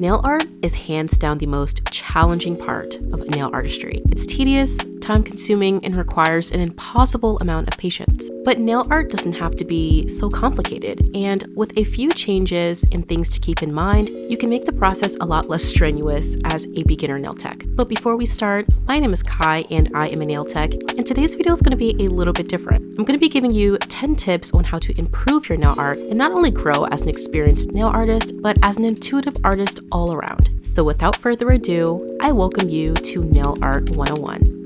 Nail art is hands down the most challenging part of nail artistry. It's tedious, time-consuming, and requires an impossible amount of patience. But nail art doesn't have to be so complicated, and with a few changes and things to keep in mind, you can make the process a lot less strenuous as a beginner nail tech. But before we start, my name is Kai and I am a nail tech, and today's video is going to be a little bit different. I'm going to be giving you 10 tips on how to improve your nail art and not only grow as an experienced nail artist, but as an intuitive artist all around. So without further ado, I welcome you to Nail Art 101.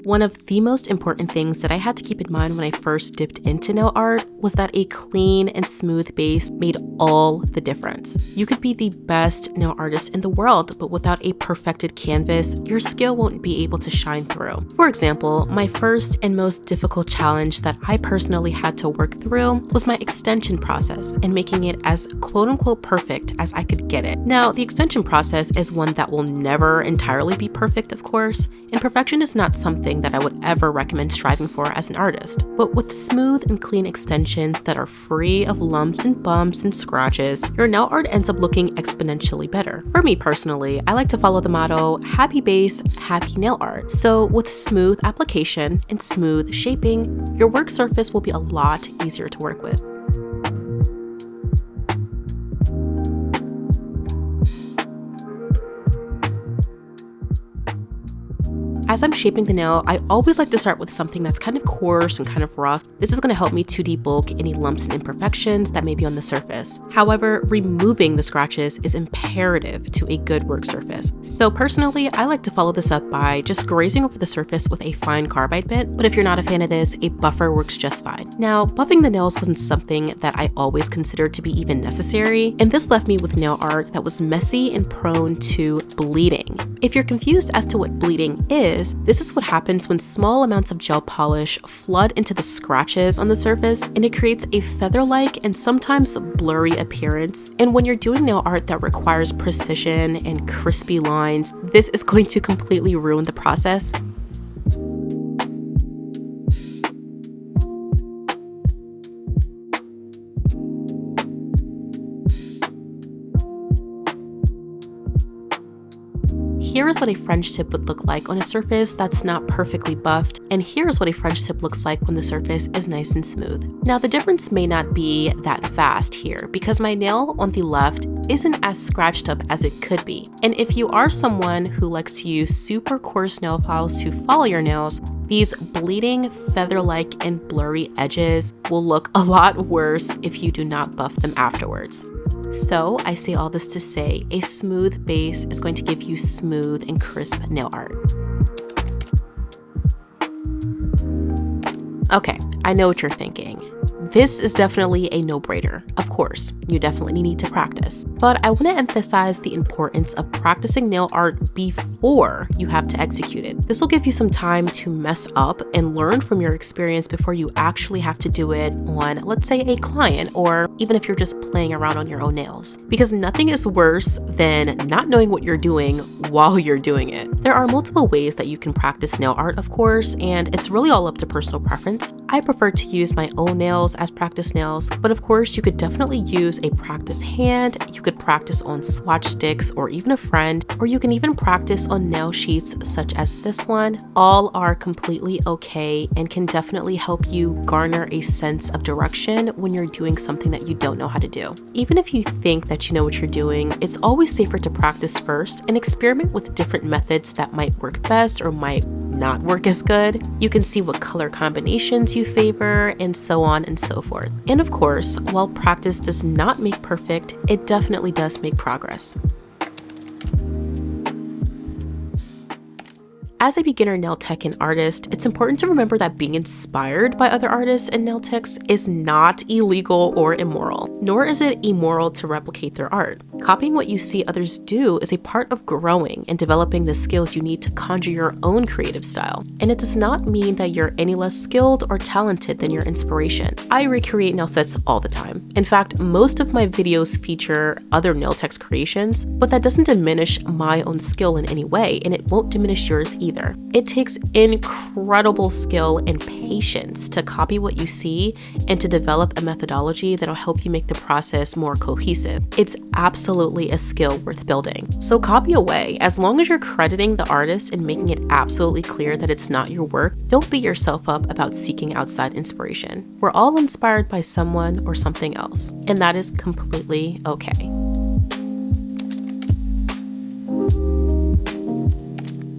One of the most important things that I had to keep in mind when I first dipped into nail art was that a clean and smooth base made all the difference. You could be the best nail artist in the world, but without a perfected canvas, your skill won't be able to shine through. For example, my first and most difficult challenge that I personally had to work through was my extension process and making it as quote-unquote perfect as I could get it. Now, the extension process is one that will never entirely be perfect, of course, and perfection is not something that I would ever recommend striving for as an artist. But with smooth and clean extensions that are free of lumps and bumps and scratches, your nail art ends up looking exponentially better. For me personally, I like to follow the motto, happy base, happy nail art. So with smooth application and smooth shaping, your work surface will be a lot easier to work with. As I'm shaping the nail, I always like to start with something that's kind of coarse and kind of rough. This is going to help me to debulk any lumps and imperfections that may be on the surface. However, removing the scratches is imperative to a good work surface. So personally, I like to follow this up by just grazing over the surface with a fine carbide bit, but if you're not a fan of this, a buffer works just fine. Now, buffing the nails wasn't something that I always considered to be even necessary, and this left me with nail art that was messy and prone to bleeding. If you're confused as to what bleeding is, this is what happens when small amounts of gel polish flood into the scratches on the surface, and it creates a feather-like and sometimes blurry appearance. And when you're doing nail art that requires precision and crispy lines, this is going to completely ruin the process. Here is what a French tip would look like on a surface that's not perfectly buffed, and here is what a French tip looks like when the surface is nice and smooth. Now, the difference may not be that vast here because my nail on the left isn't as scratched up as it could be. And if you are someone who likes to use super coarse nail files to follow your nails, these bleeding, feather-like, and blurry edges will look a lot worse if you do not buff them afterwards. So I say all this to say, a smooth base is going to give you smooth and crisp nail art. Okay, I know what you're thinking. This is definitely a no-brainer. Of course, you definitely need to practice. But I want to emphasize the importance of practicing nail art before you have to execute it. This will give you some time to mess up and learn from your experience before you actually have to do it on, let's say, a client, or even if you're just playing around on your own nails. Because nothing is worse than not knowing what you're doing while you're doing it. There are multiple ways that you can practice nail art, of course, and it's really all up to personal preference. I prefer to use my own nails as practice nails, but of course you could definitely use a practice hand, you could practice on swatch sticks or even a friend, or you can even practice on nail sheets such as this one. All are completely okay and can definitely help you garner a sense of direction when you're doing something that you don't know how to do. Even if you think that you know what you're doing, it's always safer to practice first and experiment with different methods that might work best or might not work as good. You can see what color combinations you favor and so on and so forth. And of course, while practice does not make perfect, it definitely does make progress. As a beginner nail tech and artist, it's important to remember that being inspired by other artists and nail techs is not illegal or immoral, nor is it immoral to replicate their art. Copying what you see others do is a part of growing and developing the skills you need to conjure your own creative style. And it does not mean that you're any less skilled or talented than your inspiration. I recreate nail sets all the time. In fact, most of my videos feature other nail techs creations, but that doesn't diminish my own skill in any way, and it won't diminish yours either. It takes incredible skill and patience to copy what you see and to develop a methodology that'll help you make the process more cohesive. It's absolutely a skill worth building. So copy away. As long as you're crediting the artist and making it absolutely clear that it's not your work, don't beat yourself up about seeking outside inspiration. We're all inspired by someone or something else, and that is completely okay.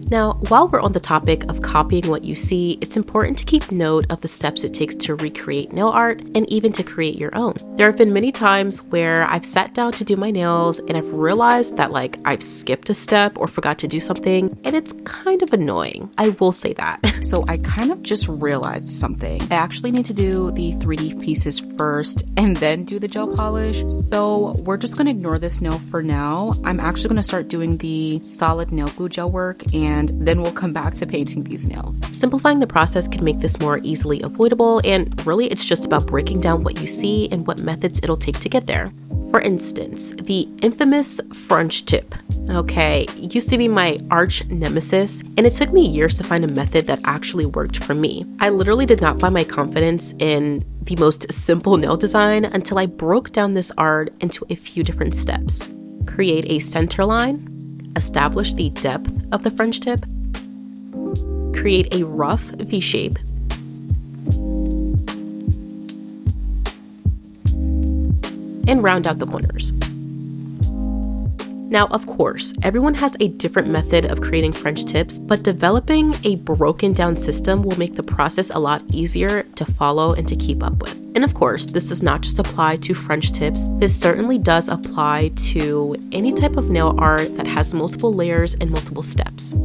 Now, while we're on the topic of copying what you see, it's important to keep note of the steps it takes to recreate nail art and even to create your own. There have been many times where I've sat down to do my nails and I've realized that I've skipped a step or forgot to do something, and it's kind of annoying. I will say that. So I kind of just realized something. I actually need to do the 3D pieces first and then do the gel polish. So we're just gonna ignore this nail for now. I'm actually gonna start doing the solid nail glue gel work, and then we'll come back to painting these nails. Simplifying the process can make this more easily avoidable, and really it's just about breaking down what you see and what methods it'll take to get there. For instance, the infamous French tip. Okay, it used to be my arch nemesis, and it took me years to find a method that actually worked for me. I literally did not find my confidence in the most simple nail design until I broke down this art into a few different steps. Create a center line, establish the depth of the French tip, create a rough V shape, and round out the corners. Now, of course, everyone has a different method of creating French tips, but developing a broken down system will make the process a lot easier to follow and to keep up with. And of course, this does not just apply to French tips. This certainly does apply to any type of nail art that has multiple layers and multiple steps.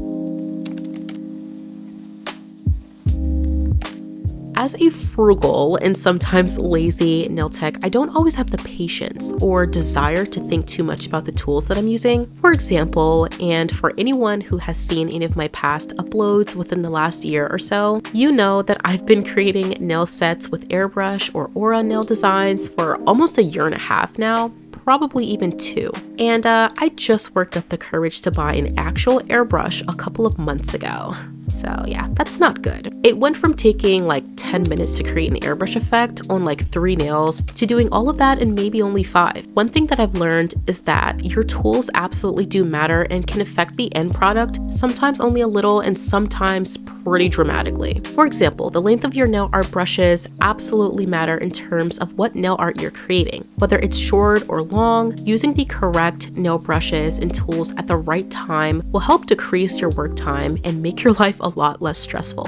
As a frugal and sometimes lazy nail tech, I don't always have the patience or desire to think too much about the tools that I'm using. For example, and for anyone who has seen any of my past uploads within the last year or so, you know that I've been creating nail sets with airbrush or aura nail designs for almost a year and a half now. Probably even 2. And I just worked up the courage to buy an actual airbrush a couple of months ago. So yeah, that's not good. It went from taking 10 minutes to create an airbrush effect on 3 nails to doing all of that in maybe only 5. One thing that I've learned is that your tools absolutely do matter and can affect the end product, sometimes only a little and sometimes pretty dramatically. For example, the length of your nail art brushes absolutely matter in terms of what nail art you're creating. Whether it's short or long, using the correct nail brushes and tools at the right time will help decrease your work time and make your life a lot less stressful.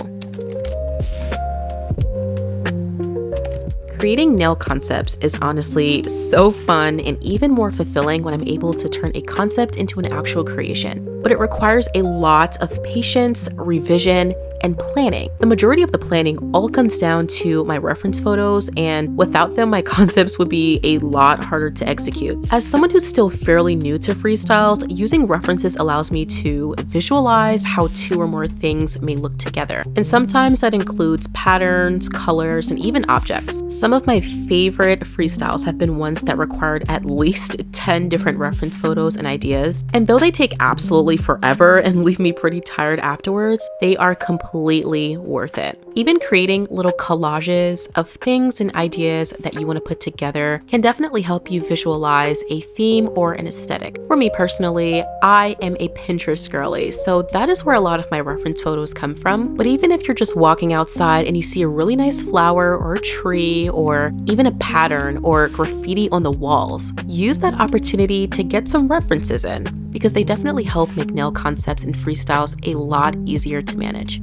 Creating nail concepts is honestly so fun and even more fulfilling when I'm able to turn a concept into an actual creation. But it requires a lot of patience, revision, and planning. The majority of the planning all comes down to my reference photos, and without them, my concepts would be a lot harder to execute. As someone who's still fairly new to freestyles, using references allows me to visualize how 2 or more things may look together. And sometimes that includes patterns, colors, and even objects. Some of my favorite freestyles have been ones that required at least 10 different reference photos and ideas. And though they take absolutely forever and leave me pretty tired afterwards, they are completely worth it. Even creating little collages of things and ideas that you want to put together can definitely help you visualize a theme or an aesthetic. For me personally, I am a Pinterest girly, so that is where a lot of my reference photos come from. But even if you're just walking outside and you see a really nice flower or a tree or even a pattern or graffiti on the walls, use that opportunity to get some references in, because they definitely help make nail concepts and freestyles a lot easier to manage.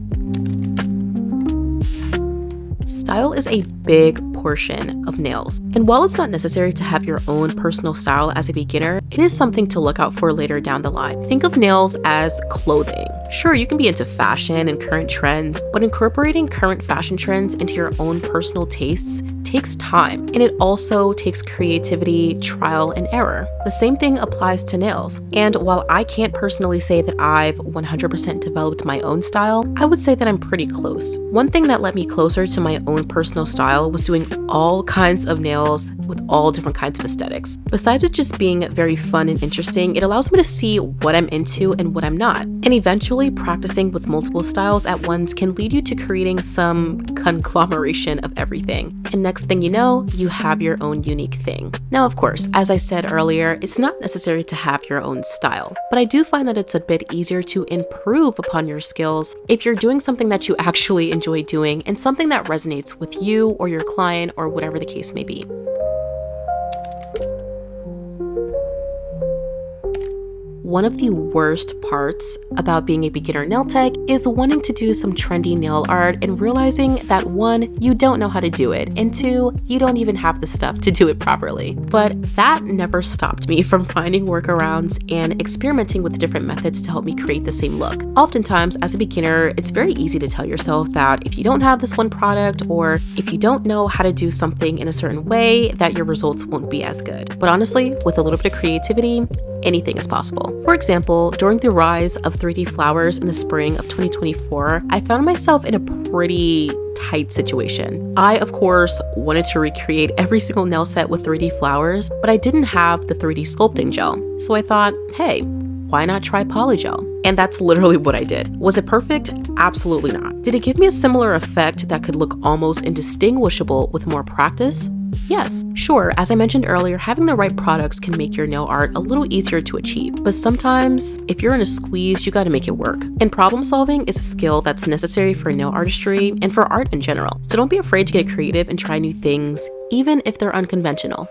Style is a big portion of nails, and while it's not necessary to have your own personal style as a beginner, it is something to look out for later down the line. Think of nails as clothing. Sure, you can be into fashion and current trends, but incorporating current fashion trends into your own personal tastes takes time, and it also takes creativity, trial, and error. The same thing applies to nails. And while I can't personally say that I've 100% developed my own style, I would say that I'm pretty close. One thing that led me closer to my own personal style was doing all kinds of nails with all different kinds of aesthetics. Besides it just being very fun and interesting, it allows me to see what I'm into and what I'm not. And eventually, practicing with multiple styles at once can lead you to creating some conglomeration of everything. And next thing you know, you have your own unique thing. Now, of course, as I said earlier, it's not necessary to have your own style, but I do find that it's a bit easier to improve upon your skills if you're doing something that you actually enjoy doing and something that resonates with you or your client or whatever the case may be. One of the worst parts about being a beginner nail tech is wanting to do some trendy nail art and realizing that 1, you don't know how to do it, and 2, you don't even have the stuff to do it properly. But that never stopped me from finding workarounds and experimenting with different methods to help me create the same look. Oftentimes, as a beginner, it's very easy to tell yourself that if you don't have this one product or if you don't know how to do something in a certain way, that your results won't be as good. But honestly, with a little bit of creativity, anything is possible. For example, during the rise of 3D flowers in the spring of 2024, I found myself in a pretty tight situation. I, of course, wanted to recreate every single nail set with 3D flowers, but I didn't have the 3D sculpting gel. So I thought, hey, why not try polygel? And that's literally what I did. Was it perfect? Absolutely not. Did it give me a similar effect that could look almost indistinguishable with more practice? Yes, sure, as I mentioned earlier, having the right products can make your nail art a little easier to achieve, but sometimes, if you're in a squeeze, you gotta make it work. And problem solving is a skill that's necessary for nail artistry and for art in general. So don't be afraid to get creative and try new things, even if they're unconventional.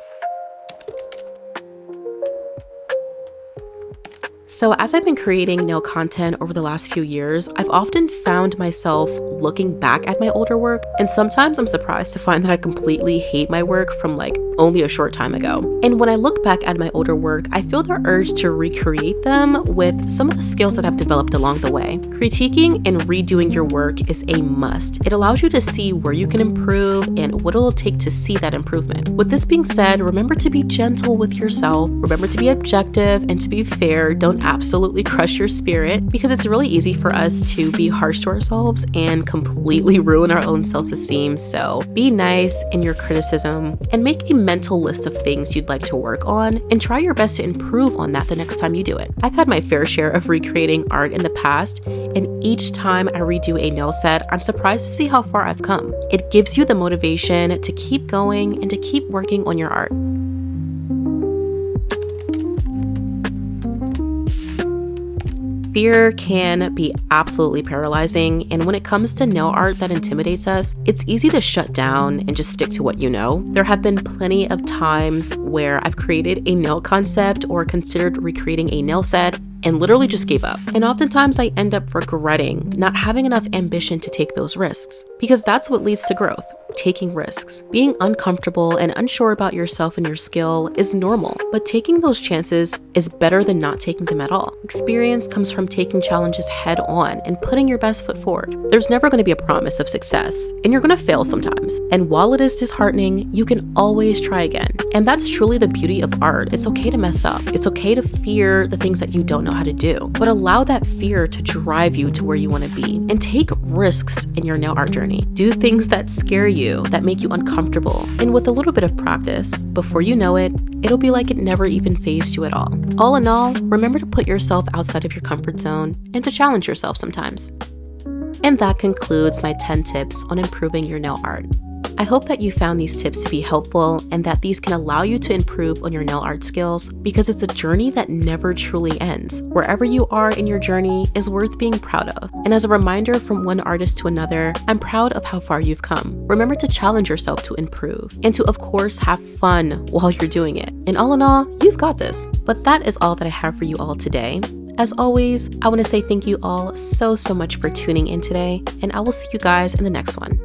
So as I've been creating nail content over the last few years, I've often found myself looking back at my older work, and sometimes I'm surprised to find that I completely hate my work from only a short time ago. And when I look back at my older work, I feel the urge to recreate them with some of the skills that I've developed along the way. Critiquing and redoing your work is a must. It allows you to see where you can improve and what it'll take to see that improvement. With this being said, remember to be gentle with yourself, remember to be objective, and to be fair. Don't absolutely crush your spirit, because it's really easy for us to be harsh to ourselves and completely ruin our own self-esteem. So be nice in your criticism and make a mental list of things you'd like to work on and try your best to improve on that the next time you do it. I've had my fair share of recreating art in the past, and each time I redo a nail set, I'm surprised to see how far I've come. It gives you the motivation to keep going and to keep working on your art. Fear can be absolutely paralyzing, and when it comes to nail art that intimidates us, it's easy to shut down and just stick to what you know. There have been plenty of times where I've created a nail concept or considered recreating a nail set and literally just gave up. And oftentimes I end up regretting not having enough ambition to take those risks, because that's what leads to growth. Taking risks. Being uncomfortable and unsure about yourself and your skill is normal, but taking those chances is better than not taking them at all. Experience comes from taking challenges head on and putting your best foot forward. There's never going to be a promise of success, and you're going to fail sometimes. And while it is disheartening, you can always try again. And that's truly the beauty of art. It's okay to mess up. It's okay to fear the things that you don't know how to do, but allow that fear to drive you to where you want to be, and take risks in your nail art journey. Do things that scare you, that make you uncomfortable, and with a little bit of practice, before you know it, it'll be like it never even fazed you at all. All in all, remember to put yourself outside of your comfort zone and to challenge yourself sometimes. And that concludes my 10 tips on improving your nail art. I hope that you found these tips to be helpful and that these can allow you to improve on your nail art skills, because it's a journey that never truly ends. Wherever you are in your journey is worth being proud of. And as a reminder from one artist to another, I'm proud of how far you've come. Remember to challenge yourself to improve and to, of course, have fun while you're doing it. And all in all, you've got this. But that is all that I have for you all today. As always, I want to say thank you all so much for tuning in today, and I will see you guys in the next one.